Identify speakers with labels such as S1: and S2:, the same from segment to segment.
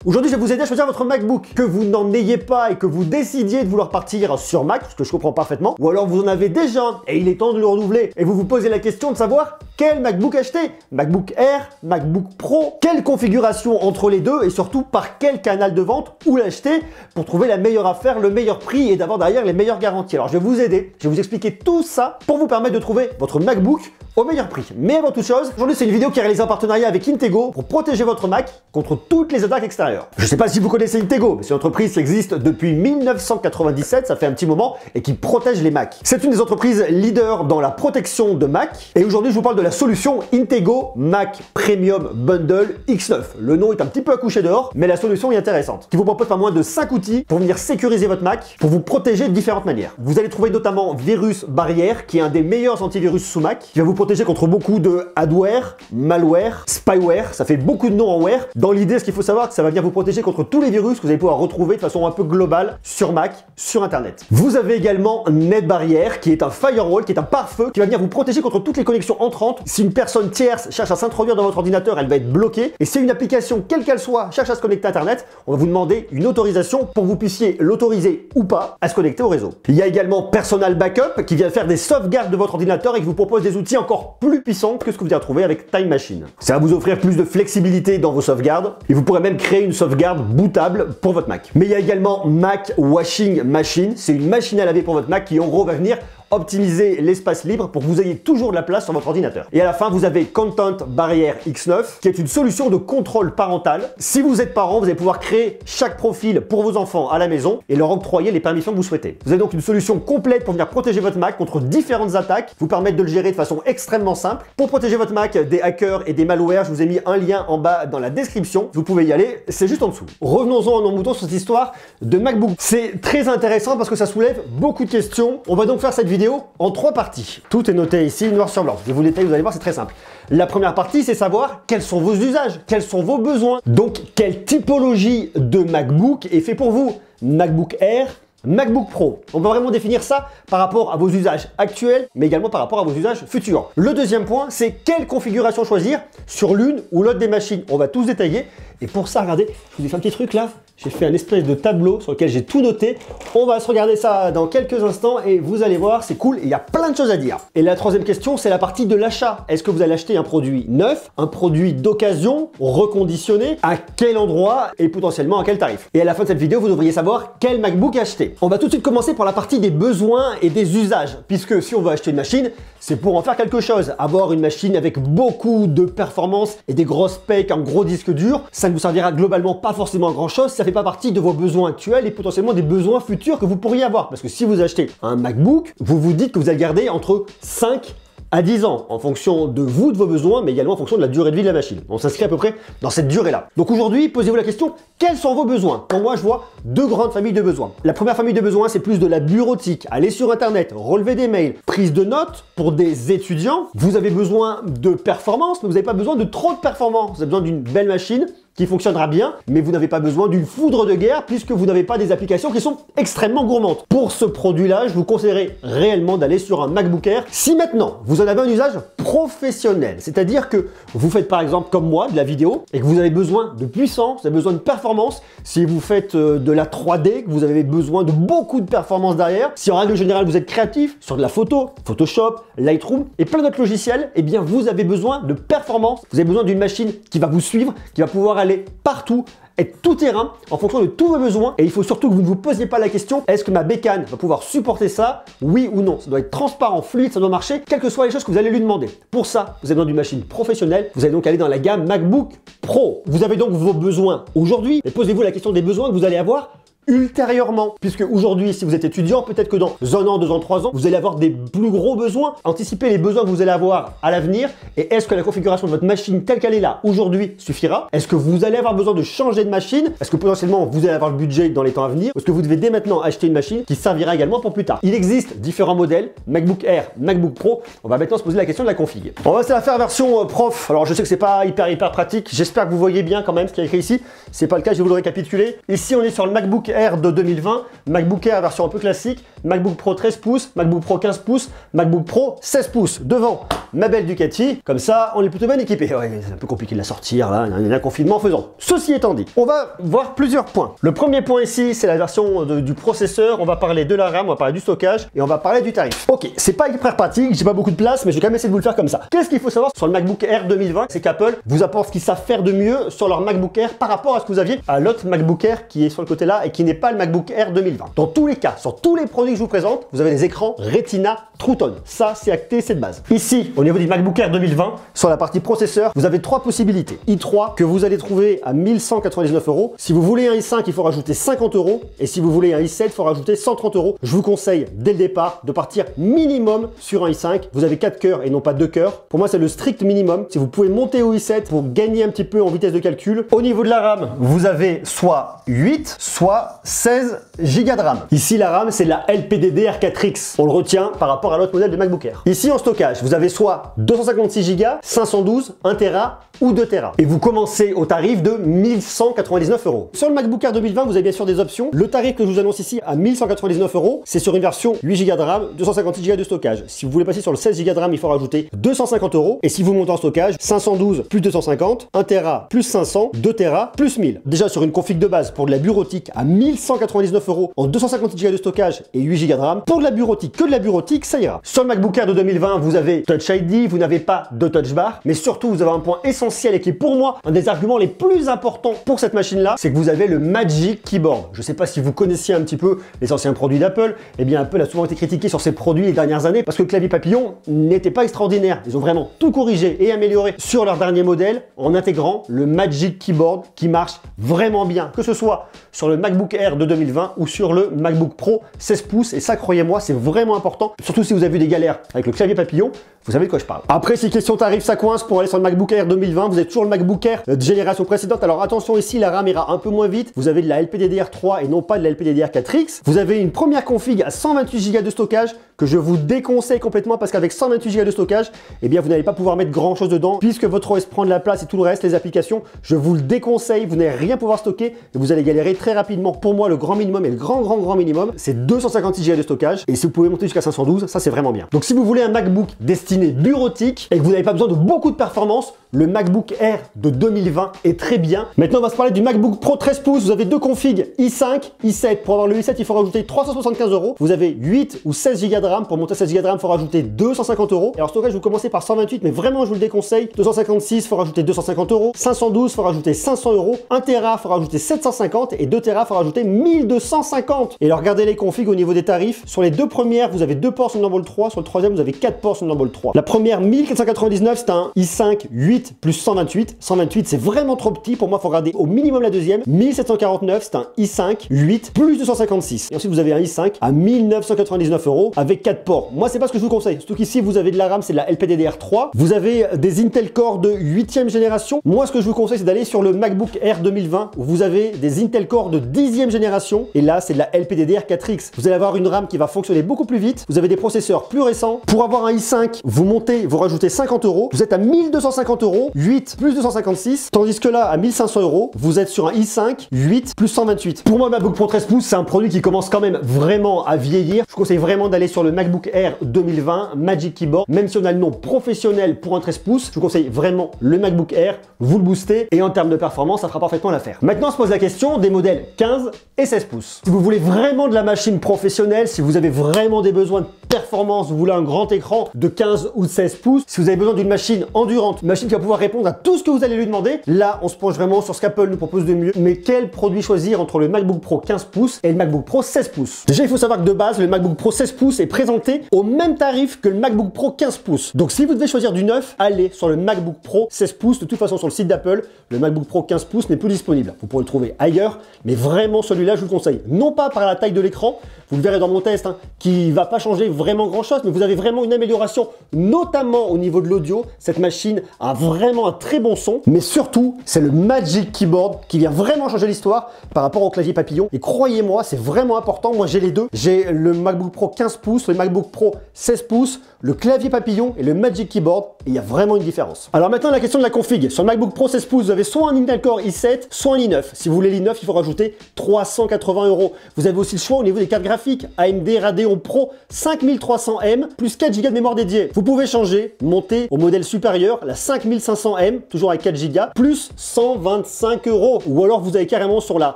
S1: Aujourd'hui, je vais vous aider à choisir votre MacBook. Que vous n'en ayez pas et que vous décidiez de vouloir partir sur Mac, ce que je comprends parfaitement, ou alors vous en avez déjà et il est temps de le renouveler et vous vous posez la question de savoir quel MacBook acheter. MacBook Air, MacBook Pro, quelle configuration entre les deux et surtout par quel canal de vente, où l'acheter pour trouver la meilleure affaire, le meilleur prix et d'avoir derrière les meilleures garanties. Alors je vais vous aider, je vais vous expliquer tout ça pour vous permettre de trouver votre MacBook au meilleur prix. Mais avant toute chose, aujourd'hui c'est une vidéo qui est réalisée en partenariat avec Intego pour protéger votre Mac contre toutes les attaques extérieures. Je ne sais pas si vous connaissez Intego, mais c'est une entreprise qui existe depuis 1997, ça fait un petit moment, et qui protège les Macs. C'est une des entreprises leaders dans la protection de Mac, et aujourd'hui je vous parle de la solution Intego Mac Premium Bundle X9. Le nom est un petit peu accouché dehors, mais la solution est intéressante, qui vous propose pas moins de 5 outils pour venir sécuriser votre Mac, pour vous protéger de différentes manières. Vous allez trouver notamment Virus Barrière, qui est un des meilleurs antivirus sous Mac, qui va vous protéger contre beaucoup de adware, malware, spyware, ça fait beaucoup de noms en ware. Dans l'idée, ce qu'il faut savoir, c'est que ça va venir vous protéger contre tous les virus que vous allez pouvoir retrouver de façon un peu globale sur Mac, sur Internet. Vous avez également NetBarrière, qui est un firewall, qui est un pare-feu, qui va venir vous protéger contre toutes les connexions entrantes. Si une personne tierce cherche à s'introduire dans votre ordinateur, elle va être bloquée. Et si une application, quelle qu'elle soit, cherche à se connecter à Internet, on va vous demander une autorisation pour que vous puissiez l'autoriser ou pas à se connecter au réseau. Il y a également Personal Backup, qui vient faire des sauvegardes de votre ordinateur et qui vous propose des outils encore plus puissant que ce que vous allez trouver avec Time Machine. Ça va vous offrir plus de flexibilité dans vos sauvegardes et vous pourrez même créer une sauvegarde bootable pour votre Mac. Mais il y a également Mac Washing Machine, c'est une machine à laver pour votre Mac qui en gros va venir optimiser l'espace libre pour que vous ayez toujours de la place sur votre ordinateur. Et à la fin, vous avez Content Barrier X9, qui est une solution de contrôle parental. Si vous êtes parent, vous allez pouvoir créer chaque profil pour vos enfants à la maison et leur octroyer les permissions que vous souhaitez. Vous avez donc une solution complète pour venir protéger votre Mac contre différentes attaques, vous permettre de le gérer de façon extrêmement simple. Pour protéger votre Mac des hackers et des malwares, je vous ai mis un lien en bas dans la description. Vous pouvez y aller, c'est juste en dessous. Revenons-en en mouton sur cette histoire de MacBook. C'est très intéressant parce que ça soulève beaucoup de questions. On va donc faire cette vidéo en 3 parties. Tout est noté ici, noir sur blanc. Je vais vous détailler, vous allez voir, c'est très simple. La première partie, c'est savoir quels sont vos usages, quels sont vos besoins. Donc, quelle typologie de MacBook est fait pour vous? MacBook Air, MacBook Pro. On va vraiment définir ça par rapport à vos usages actuels, mais également par rapport à vos usages futurs. Le deuxième point, c'est quelle configuration choisir sur l'une ou l'autre des machines. On va tous détailler. Et pour ça, regardez, je vous ai fait un petit truc là. J'ai fait un espèce de tableau sur lequel j'ai tout noté. On va se regarder ça dans quelques instants et vous allez voir, c'est cool. Il y a plein de choses à dire. Et la troisième question, c'est la partie de l'achat. Est-ce que vous allez acheter un produit neuf, un produit d'occasion, reconditionné, à quel endroit et potentiellement à quel tarif? Et à la fin de cette vidéo, vous devriez savoir quel MacBook acheter. On va tout de suite commencer par la partie des besoins et des usages. Puisque si on veut acheter une machine, c'est pour en faire quelque chose. Avoir une machine avec beaucoup de performance et des grosses specs, un gros disque dur, ça ne vous servira globalement pas forcément à grand chose. Ça fait pas partie de vos besoins actuels et potentiellement des besoins futurs que vous pourriez avoir. Parce que si vous achetez un MacBook, vous vous dites que vous allez garder entre 5 à 10 ans, en fonction de vous, de vos besoins, mais également en fonction de la durée de vie de la machine. On s'inscrit à peu près dans cette durée-là. Donc aujourd'hui, posez-vous la question, quels sont vos besoins? Pour moi, je vois 2 grandes familles de besoins. La première famille de besoins, c'est plus de la bureautique, aller sur Internet, relever des mails, prise de notes pour des étudiants. Vous avez besoin de performance, mais vous n'avez pas besoin de trop de performance. Vous avez besoin d'une belle machine qui fonctionnera bien, mais vous n'avez pas besoin d'une foudre de guerre puisque vous n'avez pas des applications qui sont extrêmement gourmandes. Pour ce produit-là, je vous conseillerais réellement d'aller sur un MacBook Air. Si maintenant, vous en avez un usage professionnel, c'est-à-dire que vous faites par exemple comme moi de la vidéo et que vous avez besoin de puissance, vous avez besoin de performance, si vous faites de la 3D, que vous avez besoin de beaucoup de performance derrière, si en règle générale vous êtes créatif sur de la photo, Photoshop, Lightroom et plein d'autres logiciels, eh bien vous avez besoin de performance, vous avez besoin d'une machine qui va vous suivre, qui va pouvoir aller partout, être tout terrain en fonction de tous vos besoins. Et il faut surtout que vous ne vous posiez pas la question, est-ce que ma bécane va pouvoir supporter ça? Oui ou non? Ça doit être transparent, fluide, ça doit marcher, quelles que soient les choses que vous allez lui demander. Pour ça, vous avez besoin d'une machine professionnelle. Vous allez donc aller dans la gamme MacBook Pro. Vous avez donc vos besoins aujourd'hui, et posez-vous la question des besoins que vous allez avoir ultérieurement. Puisque aujourd'hui, si vous êtes étudiant, peut-être que dans 1 an, 2 ans, 3 ans, vous allez avoir des plus gros besoins. Anticipez les besoins que vous allez avoir à l'avenir. Et est-ce que la configuration de votre machine telle qu'elle est là aujourd'hui suffira? Est-ce que vous allez avoir besoin de changer de machine? Est-ce que potentiellement vous allez avoir le budget dans les temps à venir? Est-ce que vous devez dès maintenant acheter une machine qui servira également pour plus tard? Il existe différents modèles, MacBook Air, MacBook Pro. On va maintenant se poser la question de la config. On va se la faire version prof. Alors je sais que c'est pas hyper pratique. J'espère que vous voyez bien quand même ce qu'il y a écrit ici. C'est pas le cas, je vais vous le récapituler. Ici on est sur le MacBook Air Air de 2020, MacBook Air version un peu classique, MacBook Pro 13 pouces, MacBook Pro 15 pouces, MacBook Pro 16 pouces. Devant, ma belle Ducati. Comme ça, on est plutôt bien équipé. Ouais, c'est un peu compliqué de la sortir, là, il y a un confinement faisant. Ceci étant dit, on va voir plusieurs points. Le premier point ici, c'est la version du processeur. On va parler de la RAM, on va parler du stockage et on va parler du tarif. Ok, c'est pas hyper pratique, j'ai pas beaucoup de place, mais je vais quand même essayer de vous le faire comme ça. Qu'est-ce qu'il faut savoir sur le MacBook Air 2020? C'est qu'Apple vous apporte ce qu'ils savent faire de mieux sur leur MacBook Air par rapport à ce que vous aviez à l'autre MacBook Air qui est sur le côté là et qui n'est pas le MacBook Air 2020. Dans tous les cas, sur tous les produits que je vous présente, vous avez des écrans Retina True Tone. Ça, c'est acté, c'est de base. Ici, au niveau du MacBook Air 2020, sur la partie processeur, vous avez trois possibilités. i3 que vous allez trouver à 1199 €. Si vous voulez un i5, il faut rajouter 50 €. Et si vous voulez un i7, il faut rajouter 130 €. Je vous conseille, dès le départ, de partir minimum sur un i5. Vous avez 4 cœurs et non pas 2 cœurs. Pour moi, c'est le strict minimum. Si vous pouvez monter au i7 pour gagner un petit peu en vitesse de calcul. Au niveau de la RAM, vous avez soit 8, soit 16 Go de RAM. Ici, la RAM, c'est la LPDDR4X. On le retient par rapport à l'autre modèle de MacBook Air. Ici, en stockage, vous avez soit 256 Go, 512, 1 Tera ou 2 Tera. Et vous commencez au tarif de 1199 €. Sur le MacBook Air 2020, vous avez bien sûr des options. Le tarif que je vous annonce ici à 1199 €, c'est sur une version 8 Go de RAM, 256 Go de stockage. Si vous voulez passer sur le 16 Go de RAM, il faut rajouter 250 €. Et si vous montez en stockage, 512 plus 250, 1 Tera plus 500, 2 Tera plus 1000. Déjà sur une config de base pour de la bureautique à 1199 € en 256 Go de stockage et 8 Go de RAM. Pour de la bureautique, que de la bureautique, ça ira. Sur le MacBook Air de 2020, vous avez Touch ID, vous n'avez pas de Touch Bar, mais surtout vous avez un point essentiel et qui est pour moi un des arguments les plus importants pour cette machine-là, c'est que vous avez le Magic Keyboard. Je ne sais pas si vous connaissiez un petit peu les anciens produits d'Apple, eh bien Apple a souvent été critiqué sur ses produits les dernières années parce que le clavier papillon n'était pas extraordinaire. Ils ont vraiment tout corrigé et amélioré sur leur dernier modèle en intégrant le Magic Keyboard qui marche vraiment bien, que ce soit sur le MacBook Air de 2020 ou sur le MacBook Pro 16 pouces. Et ça, croyez-moi, c'est vraiment important, surtout si vous avez eu des galères avec le clavier papillon. Vous savez de quoi je parle. Après, si question tarif, ça coince pour aller sur le MacBook Air 2020. Vous avez toujours le MacBook Air de génération précédente. Alors attention ici, la RAM ira un peu moins vite. Vous avez de la LPDDR3 et non pas de la LPDDR4X. Vous avez une première config à 128 Go de stockage que je vous déconseille complètement parce qu'avec 128 Go de stockage, eh bien vous n'allez pas pouvoir mettre grand chose dedans puisque votre OS prend de la place et tout le reste, les applications, je vous le déconseille. Vous n'allez rien pouvoir stocker et vous allez galérer très rapidement. Pour moi, le grand minimum et le grand minimum, c'est 256 Go de stockage. Et si vous pouvez monter jusqu'à 512, ça c'est vraiment bien. Donc si vous voulez un MacBook destiné bureautique et que vous n'avez pas besoin de beaucoup de performance, le MacBook Air de 2020 est très bien. Maintenant, on va se parler du MacBook Pro 13 pouces. Vous avez deux configs, i5, i7. Pour avoir le i7, il faut rajouter 375 €. Vous avez 8 ou 16 Go de RAM. Pour monter à 16 Go de RAM, il faut rajouter 250 €. Alors, stockage, vous commencez par 128, mais vraiment, je vous le déconseille. 256, il faut rajouter 250 €. 512, il faut rajouter 500 €. 1 Tera, il faut rajouter 750. Et 2 Tera, il faut rajouter 1250. Et alors, regardez les configs au niveau des tarifs. Sur les deux premières, vous avez 2 ports sur Thunderbolt 3. Sur le troisième, vous avez 4 ports sur Thunderbolt 3. La première, 1499, c'est un i5 8 plus 128. 128, c'est vraiment trop petit. Pour moi, il faut regarder au minimum la deuxième. 1749, c'est un i5 8 plus 256. Et ensuite, vous avez un i5 à 1999 € avec 4 ports. Moi, c'est pas ce que je vous conseille. Surtout qu'ici, vous avez de la RAM, c'est de la LPDDR3. Vous avez des Intel Core de 8e génération. Moi, ce que je vous conseille, c'est d'aller sur le MacBook Air 2020 où vous avez des Intel Core de 10e génération. Et là, c'est de la LPDDR4X. Vous allez avoir une RAM qui va fonctionner beaucoup plus vite. Vous avez des processeurs plus récents. Pour avoir un i5, vous montez, vous rajoutez 50 €. Vous êtes à 1250 €. 8 plus 256, tandis que là, à 1500 €, vous êtes sur un i5 8 plus 128. Pour moi, le MacBook Pro 13 pouces, c'est un produit qui commence quand même vraiment à vieillir. Je vous conseille vraiment d'aller sur le MacBook Air 2020 Magic Keyboard. Même si on a le nom professionnel pour un 13 pouces, je vous conseille vraiment le MacBook Air. Vous le boostez et en termes de performance, ça fera parfaitement l'affaire. Maintenant, on se pose la question des modèles 15 et 16 pouces. Si vous voulez vraiment de la machine professionnelle, si vous avez vraiment des besoins de performance, vous voulez un grand écran de 15 ou 16 pouces, si vous avez besoin d'une machine endurante, une machine qui va pouvoir répondre à tout ce que vous allez lui demander, là, on se penche vraiment sur ce qu'Apple nous propose de mieux. Mais quel produit choisir entre le MacBook Pro 15 pouces et le MacBook Pro 16 pouces? Déjà, il faut savoir que de base, le MacBook Pro 16 pouces est présenté au même tarif que le MacBook Pro 15 pouces. Donc, si vous devez choisir du neuf, allez sur le MacBook Pro 16 pouces. De toute façon, sur le site d'Apple, le MacBook Pro 15 pouces n'est plus disponible. Vous pourrez le trouver ailleurs, mais vraiment, celui-là, je vous le conseille. Non pas par la taille de l'écran, vous le verrez dans mon test, hein, qui va pas changer vraiment grand chose, mais vous avez vraiment une amélioration, notamment au niveau de l'audio. Cette machine a vraiment un très bon son, mais surtout, c'est le Magic Keyboard qui vient vraiment changer l'histoire par rapport au clavier papillon. Et croyez-moi, c'est vraiment important. Moi, j'ai les deux. J'ai le MacBook Pro 15 pouces, le MacBook Pro 16 pouces, le clavier papillon et le Magic Keyboard. Et il y a vraiment une différence. Alors maintenant, la question de la config. Sur le MacBook Pro 16 pouces, vous avez soit un Intel Core i7, soit un i9. Si vous voulez l'i9, il faut rajouter 380 €. Vous avez aussi le choix au niveau des cartes graphiques. AMD Radeon Pro 5300M plus 4 Go de mémoire dédiée. Vous pouvez changer, monter au modèle supérieur, la 5500M, toujours avec 4 Go, plus 125 €. Ou alors vous avez carrément sur la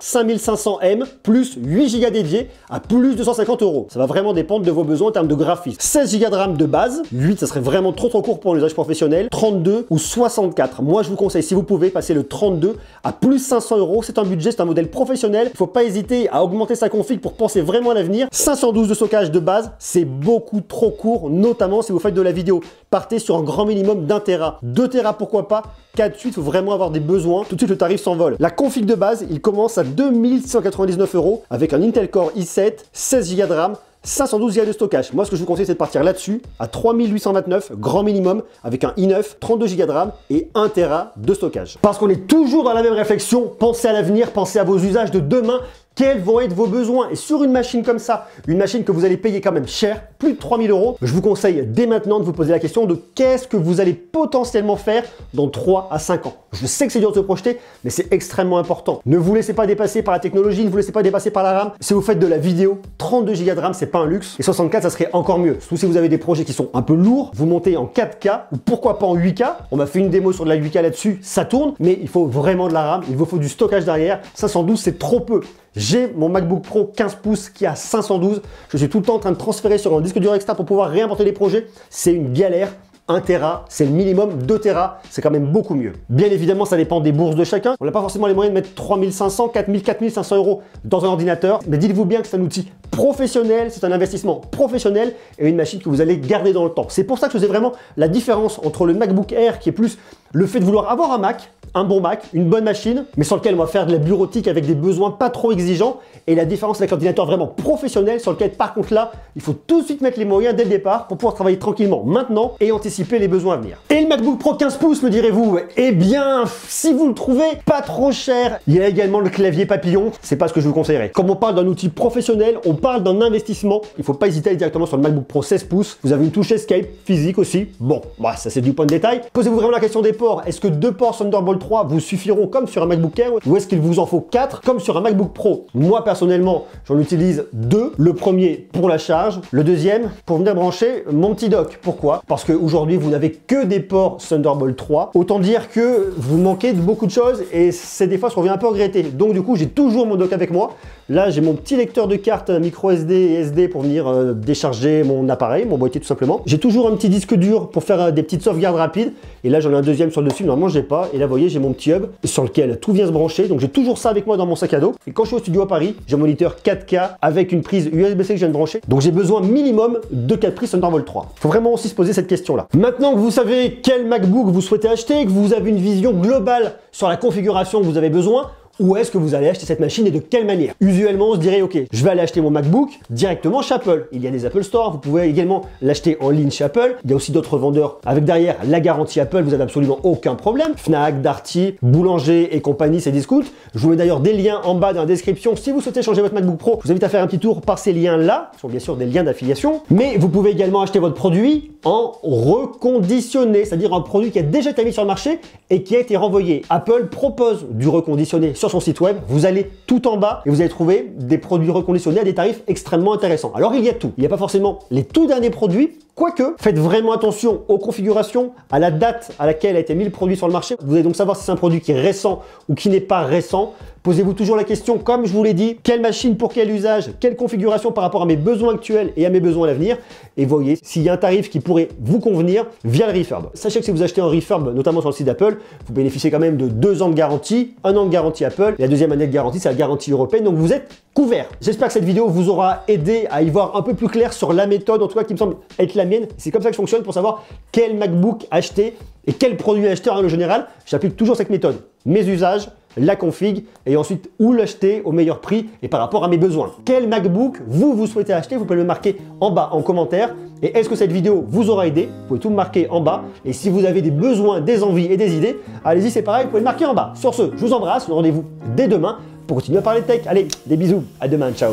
S1: 5500M plus 8 Go dédiés à plus de 150 €. Ça va vraiment dépendre de vos besoins en termes de graphisme. 16 Go de RAM de base, 8 ça serait vraiment trop court pour l'usage professionnel, 32 ou 64. Moi je vous conseille, si vous pouvez, passer le 32 à plus 500 €. C'est un budget, c'est un modèle professionnel. Il ne faut pas hésiter à augmenter sa config pour penser vraiment à l'avenir. 512 de stockage de base, c'est beaucoup trop court, notamment si vous faites de la vidéo. Partez sur un grand minimum d'1 Tera. 2 Tera pourquoi pas, 4 suite, il faut vraiment avoir des besoins. Tout de suite le tarif s'envole. La config de base, il commence à 2699 € avec un Intel Core i7, 16 Go de RAM, 512 Go de stockage. Moi, ce que je vous conseille, c'est de partir là-dessus à 3829, grand minimum, avec un i9, 32 Go de RAM et 1 Tera de stockage. Parce qu'on est toujours dans la même réflexion, pensez à l'avenir, pensez à vos usages de demain. Quels vont être vos besoins? Et sur une machine comme ça, une machine que vous allez payer quand même cher, plus de 3000 €, je vous conseille dès maintenant de vous poser la question de qu'est-ce que vous allez potentiellement faire dans 3 à 5 ans. Je sais que c'est dur de se projeter, mais c'est extrêmement important. Ne vous laissez pas dépasser par la technologie, ne vous laissez pas dépasser par la RAM. Si vous faites de la vidéo, 32 Go de RAM, c'est pas un luxe. Et 64, ça serait encore mieux. Surtout si vous avez des projets qui sont un peu lourds, vous montez en 4K ou pourquoi pas en 8K. On m'a fait une démo sur de la 8K là-dessus, ça tourne, mais il faut vraiment de la RAM, il vous faut du stockage derrière. 512, c'est trop peu. J'ai mon MacBook Pro 15 pouces qui a 512. Je suis tout le temps en train de transférer sur un disque dur externe pour pouvoir réimporter les projets. C'est une galère. 1 Tera, c'est le minimum. 2 Tera, c'est quand même beaucoup mieux. Bien évidemment, ça dépend des bourses de chacun. On n'a pas forcément les moyens de mettre 3500, 4000, 4500 € dans un ordinateur. Mais dites-vous bien que c'est un outil professionnel, c'est un investissement professionnel et une machine que vous allez garder dans le temps. C'est pour ça que je faisais vraiment la différence entre le MacBook Air qui est plus le fait de vouloir avoir un Mac, un bon Mac, une bonne machine, mais sur lequel on va faire de la bureautique avec des besoins pas trop exigeants, et la différence avec l'ordinateur vraiment professionnel sur lequel par contre là, il faut tout de suite mettre les moyens dès le départ pour pouvoir travailler tranquillement maintenant et anticiper les besoins à venir. Et le MacBook Pro 15 pouces me direz-vous? Eh bien, si vous le trouvez pas trop cher, il y a également le clavier papillon, c'est pas ce que je vous conseillerais. Comme on parle d'un outil professionnel, on parle d'un investissement, il faut pas hésiter à aller directement sur le MacBook Pro 16 pouces, vous avez une touche Escape physique aussi, bon, bah, ça c'est du point de détail. Posez-vous vraiment la question des ports, est-ce que 2 ports Thunderbolt 3 vous suffiront comme sur un MacBook Air ou est-ce qu'il vous en faut 4 comme sur un MacBook Pro? Moi personnellement, j'en utilise 2. Le premier pour la charge, le deuxième pour venir brancher mon petit dock. Pourquoi? Parce qu'aujourd'hui, vous n'avez que des ports Thunderbolt 3. Autant dire que vous manquez de beaucoup de choses et c'est des fois ce qu'on vient un peu regretter. Donc du coup, j'ai toujours mon dock avec moi. Là, j'ai mon petit lecteur de carte micro SD et SD pour venir décharger mon appareil, mon boîtier tout simplement. J'ai toujours un petit disque dur pour faire des petites sauvegardes rapides. Et là, j'en ai un deuxième sur le dessus. Normalement, je n'ai pas. Et là, vous voyez, j'ai mon petit hub sur lequel tout vient se brancher. Donc, j'ai toujours ça avec moi dans mon sac à dos. Et quand je suis au studio à Paris, j'ai un moniteur 4K avec une prise USB-C que je viens de brancher. Donc, j'ai besoin minimum de 4 prises Thunderbolt 3. Il faut vraiment aussi se poser cette question-là. Maintenant que vous savez quel MacBook vous souhaitez acheter, que vous avez une vision globale sur la configuration que vous avez besoin, où est-ce que vous allez acheter cette machine et de quelle manière? Usuellement, on se dirait, ok, je vais aller acheter mon MacBook directement chez Apple. Il y a des Apple Store, vous pouvez également l'acheter en ligne chez Apple. Il y a aussi d'autres vendeurs avec derrière la garantie Apple, vous n'avez absolument aucun problème. Fnac, Darty, Boulanger et compagnie, c'est Discount. Je vous mets d'ailleurs des liens en bas dans la description. Si vous souhaitez changer votre MacBook Pro, je vous invite à faire un petit tour par ces liens-là. Ce sont bien sûr des liens d'affiliation. Mais vous pouvez également acheter votre produit en reconditionné, c'est-à-dire un produit qui a déjà été mis sur le marché et qui a été renvoyé. Apple propose du reconditionné sur son site web, vous allez tout en bas et vous allez trouver des produits reconditionnés à des tarifs extrêmement intéressants. Alors il y a tout, il n'y a pas forcément les tout derniers produits, quoique faites vraiment attention aux configurations, à la date à laquelle a été mis le produit sur le marché. Vous allez donc savoir si c'est un produit qui est récent ou qui n'est pas récent. Posez-vous toujours la question, comme je vous l'ai dit, quelle machine pour quel usage, quelle configuration par rapport à mes besoins actuels et à mes besoins à l'avenir. Et voyez s'il y a un tarif qui pourrait vous convenir via le refurb. Sachez que si vous achetez un refurb, notamment sur le site d'Apple, vous bénéficiez quand même de 2 ans de garantie, 1 an de garantie Apple. Et la deuxième année de garantie, c'est la garantie européenne. Donc vous êtes couvert. J'espère que cette vidéo vous aura aidé à y voir un peu plus clair sur la méthode, en tout cas qui me semble être la la mienne. C'est comme ça que je fonctionne pour savoir quel MacBook acheter et quel produit acheter en règle générale. J'applique toujours cette méthode. Mes usages, la config et ensuite où l'acheter au meilleur prix et par rapport à mes besoins. Quel MacBook vous souhaitez acheter? Vous pouvez le marquer en bas en commentaire. Et est-ce que cette vidéo vous aura aidé? Vous pouvez tout me marquer en bas. Et si vous avez des besoins, des envies et des idées, allez-y, c'est pareil, vous pouvez le marquer en bas. Sur ce, je vous embrasse. Rendez-vous dès demain pour continuer à parler de tech. Allez, des bisous. À demain. Ciao.